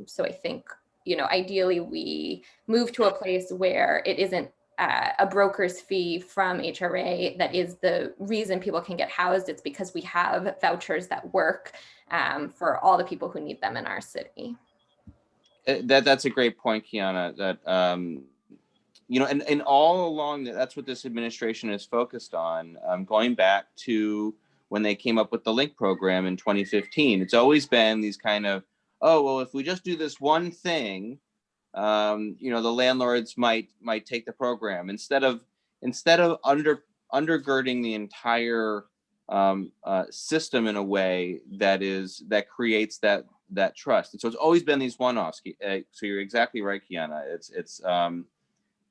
So I think, you know, ideally we move to a place where it isn't a broker's fee from HRA that is the reason people can get housed. It's because we have vouchers that work for all the people who need them in our city. That's a great point, Kiana, that, you know, and all along, that's what this administration is focused on, going back to when they came up with the LINK program in 2015. It's always been these kind of, oh, well, if we just do this one thing, you know, the landlords might take the program instead of undergirding the entire system in a way that creates that trust. And so it's always been these one-offs. So you're exactly right, Kiana.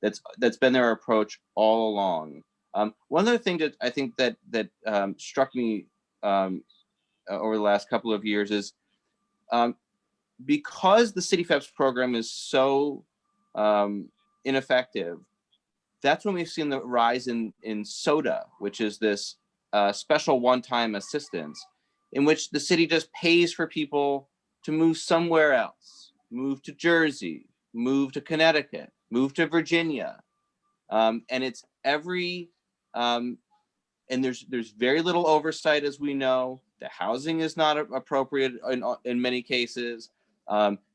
That's been their approach all along. One other thing that I think that struck me over the last couple of years is because the CityFHEPS program is so ineffective, that's when we've seen the rise in SODA, which is this special one-time assistance, in which the city just pays for people to move somewhere else, move to Jersey, move to Connecticut, move to Virginia, and it's every and there's very little oversight, as we know. The housing is not appropriate in many cases.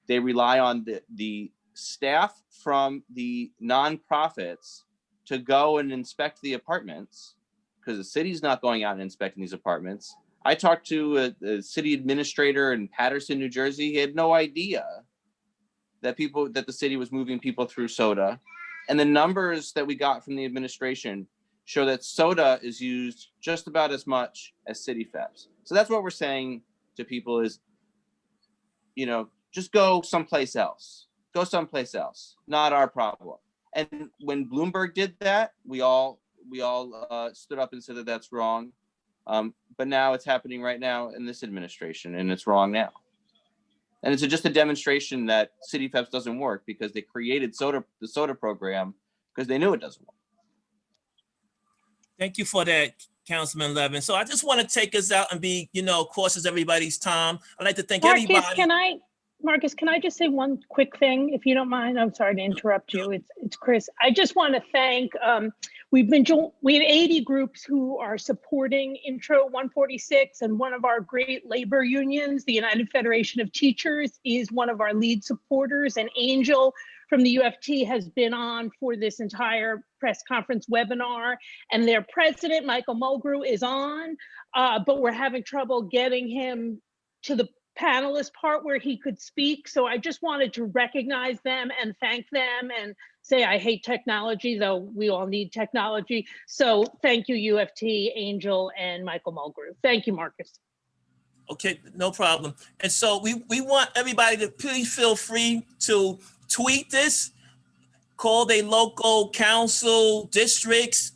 They rely on the staff from the nonprofits to go and inspect the apartments, because the city's not going out and inspecting these apartments. I talked to a city administrator in Paterson, New Jersey. He had no idea that the city was moving people through soda. And the numbers that we got from the administration show that soda is used just about as much as CityFHEPS. So that's what we're saying to people is, you know, just go someplace else. Go someplace else. Not our problem. And when Bloomberg did that, we all stood up and said that that's wrong. But now it's happening right now in this administration, and it's wrong now. And it's just a demonstration that CityFHEPS doesn't work because they created the soda program because they knew it doesn't work. Thank you for that, Councilman Levin. So I just want to take us out and be, you know, cautious of everybody's time. I'd like to thank everybody. Marcus, can I just say one quick thing, if you don't mind? I'm sorry to interrupt you. It's Chris. I just want to thank, we have 80 groups who are supporting Intro 146, and one of our great labor unions, the United Federation of Teachers, is one of our lead supporters, and Angel from the UFT has been on for this entire press conference webinar, and their president, Michael Mulgrew, is on, but we're having trouble getting him to the panelist part where he could speak. So I just wanted to recognize them and thank them and say I hate technology, though we all need technology. So thank you, UFT, Angel, and Michael Mulgrew. Thank you, Marcus. Okay, no problem. And so we want everybody to please feel free to tweet this, call their local council districts.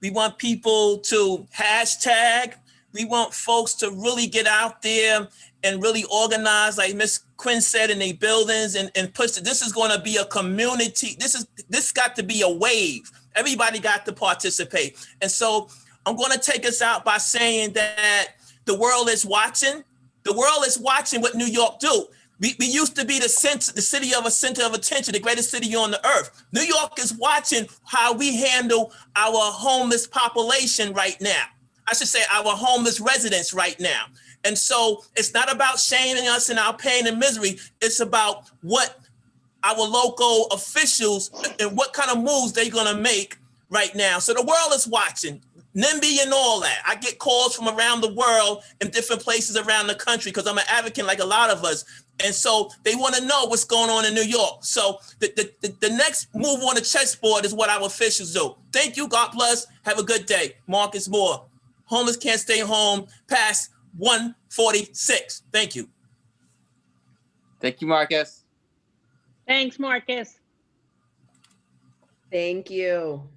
We want people to hashtag. We want folks to really get out there and really organize, like Ms. Quinn said, in their buildings and push it. This is going to be a community. This got to be a wave. Everybody got to participate. And so I'm going to take us out by saying that the world is watching. The world is watching what New York do. We used to be the city of a center of attention, the greatest city on the earth. New York is watching how we handle our homeless population right now. I should say our homeless residents right now. And so it's not about shaming us in our pain and misery. It's about what our local officials and what kind of moves they're gonna make right now. So the world is watching, NIMBY and all that. I get calls from around the world in different places around the country because I'm an advocate like a lot of us. And so they wanna know what's going on in New York. So the next move on the chessboard is what our officials do. Thank you, God bless, have a good day. Marcus Moore. Homeless can't stay home past 146. Thank you. Thank you, Marcus. Thanks, Marcus. Thank you.